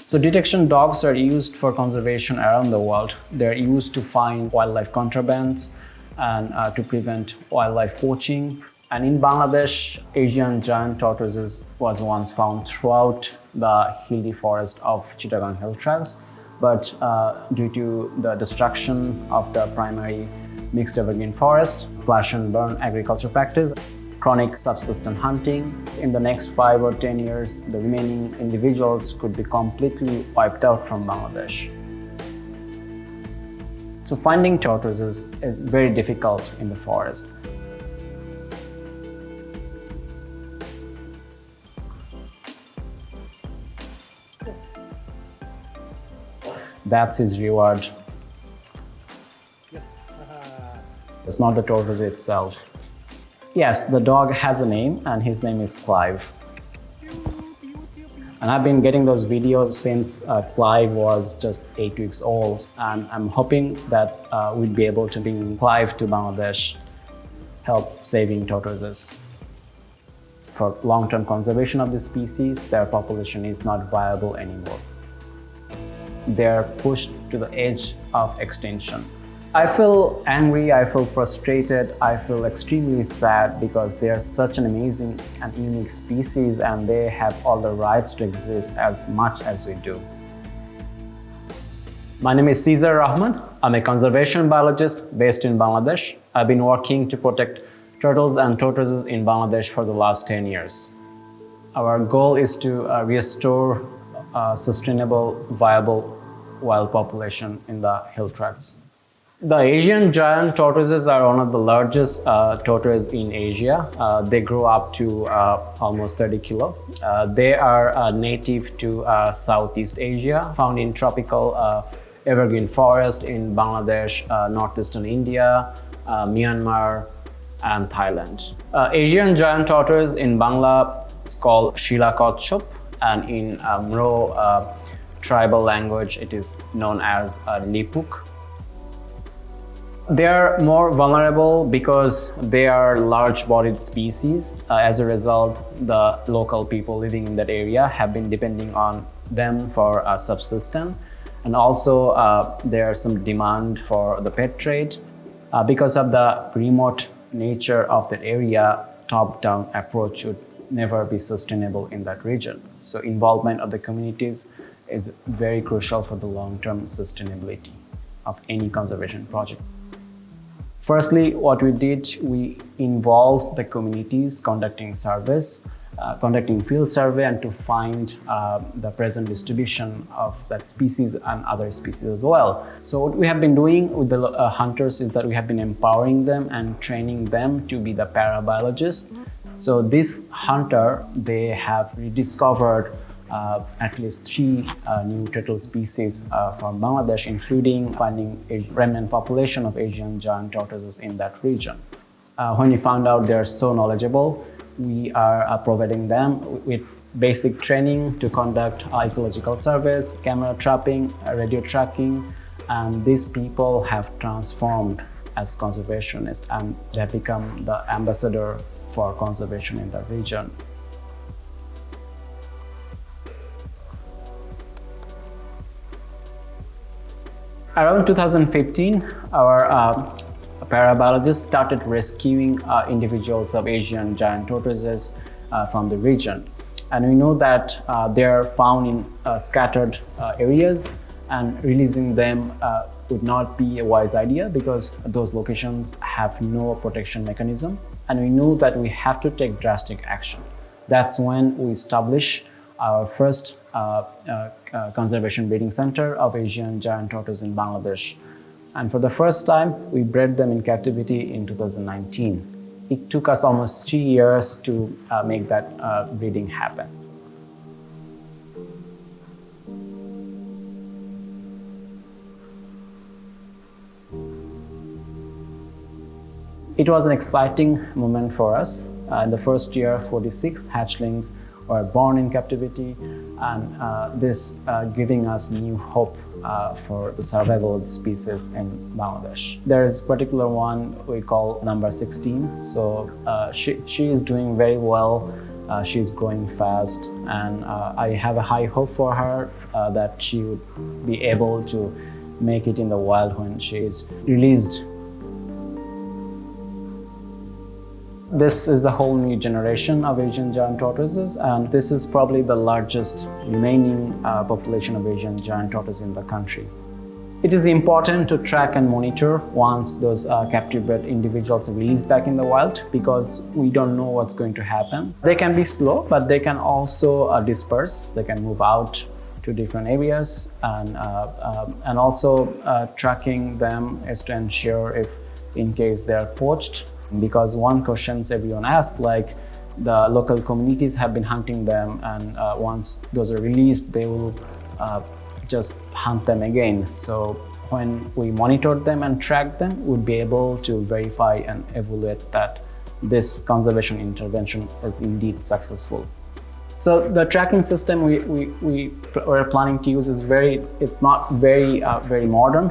So detection dogs are used for conservation around the world. They're used to find wildlife contrabands and to prevent wildlife poaching. And in Bangladesh, Asian giant tortoises was once found throughout the hilly forest of Chittagong Hill Trails, but due to the destruction of the primary mixed evergreen forest, slash and burn agriculture practice, chronic subsistence hunting, in the next 5 or 10 years, the remaining individuals could be completely wiped out from Bangladesh. So finding tortoises is very difficult in the forest. That's his reward. Yes. It's not the tortoise itself. Yes, the dog has a name, and his name is Clive. And I've been getting those videos since Clive was just 8 weeks old, and I'm hoping that we'd be able to bring Clive to Bangladesh, help saving tortoises. For long-term conservation of the species, their population is not viable anymore. They're pushed to the edge of extinction. I feel angry, I feel frustrated, I feel extremely sad because they are such an amazing and unique species and they have all the rights to exist as much as we do. My name is Cesar Rahman. I'm a conservation biologist based in Bangladesh. I've been working to protect turtles and tortoises in Bangladesh for the last 10 years. Our goal is to restore a sustainable, viable wild population in the hill tracts. The Asian giant tortoises are one of the largest tortoises in Asia. They grow up to almost 30 kilo. They are native to Southeast Asia, found in tropical evergreen forest in Bangladesh, northeastern India, Myanmar, and Thailand. Asian giant tortoise in Bangla is called Shilakotchop, and in Mro tribal language it is known as Nipuk. They are more vulnerable because they are large-bodied species. As a result, the local people living in that area have been depending on them for subsistence. And also there's some demand for the pet trade. Because of the remote nature of that area, top-down approach should never be sustainable in that region. So involvement of the communities is very crucial for the long-term sustainability of any conservation project. Firstly, what we did, we involved the communities conducting surveys, conducting field survey, and to find the present distribution of that species and other species as well. So what we have been doing with the hunters is that we have been empowering them and training them to be the parabiologists. So this hunter, they have rediscovered at least 3 new turtle species from Bangladesh, including finding a remnant population of Asian giant tortoises in that region. When we found out they're so knowledgeable, we are providing them with basic training to conduct ecological surveys, camera trapping, radio tracking, and these people have transformed as conservationists and they have become the ambassador for conservation in that region. Around 2015, our parabiologists started rescuing individuals of Asian giant tortoises from the region. And we know that they are found in scattered areas, and releasing them would not be a wise idea because those locations have no protection mechanism. And we know that we have to take drastic action. That's when we establish our first conservation breeding center of Asian giant tortoise in Bangladesh. And for the first time, we bred them in captivity in 2019. It took us almost 3 years to make that breeding happen. It was an exciting moment for us. In the first year, 46 hatchlings were born in captivity, and this giving us new hope for the survival of the species in Bangladesh. There is a particular one we call number 16. So she is doing very well She's growing fast, and I have a high hope for her that she would be able to make it in the wild when she is released. This is the whole new generation of Asian giant tortoises, and this is probably the largest remaining population of Asian giant tortoises in the country. It is important to track and monitor once those captive bred individuals are released back in the wild, because we don't know what's going to happen. They can be slow, but they can also disperse. They can move out to different areas, and also tracking them is to ensure if in case they are poached. Because one questions everyone asks, like the local communities have been hunting them, and once those are released, they will just hunt them again. So when we monitor them and track them, we'll be able to verify and evaluate that this conservation intervention is indeed successful. So the tracking system we're planning to use is it's not very modern.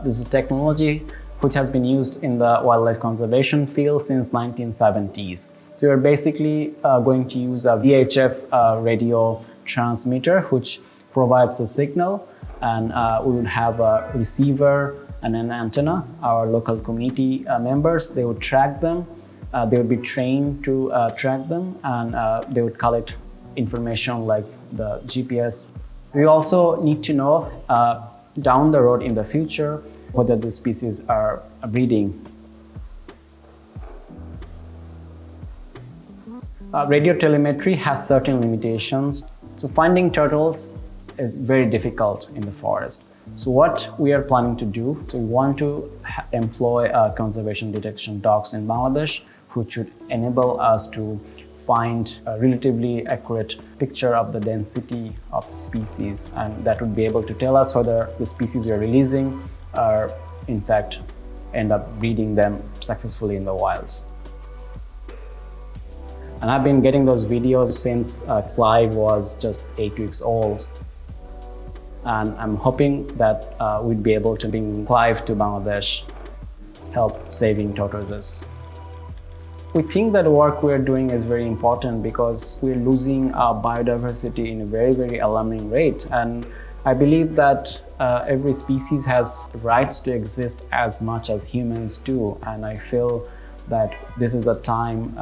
This is technology which has been used in the wildlife conservation field since 1970s. So we're basically going to use a VHF radio transmitter, which provides a signal, and we would have a receiver and an antenna. Our local community members, they would track them. They would be trained to track them, and they would collect information like the GPS. We also need to know down the road in the future whether the species are breeding. Radio telemetry has certain limitations. So finding turtles is very difficult in the forest. So what we are planning to do, so we want to employ conservation detection dogs in Bangladesh, which should enable us to find a relatively accurate picture of the density of the species, and that would be able to tell us whether the species we are releasing are in fact end up breeding them successfully in the wilds. And I've been getting those videos since Clive was just 8 weeks old. And I'm hoping that we'd be able to bring Clive to Bangladesh, help saving tortoises. We think that the work we're doing is very important because we're losing our biodiversity in a very alarming rate. And I believe that every species has rights to exist as much as humans do. And I feel that this is the time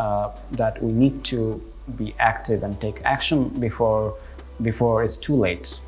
that we need to be active and take action before it's too late.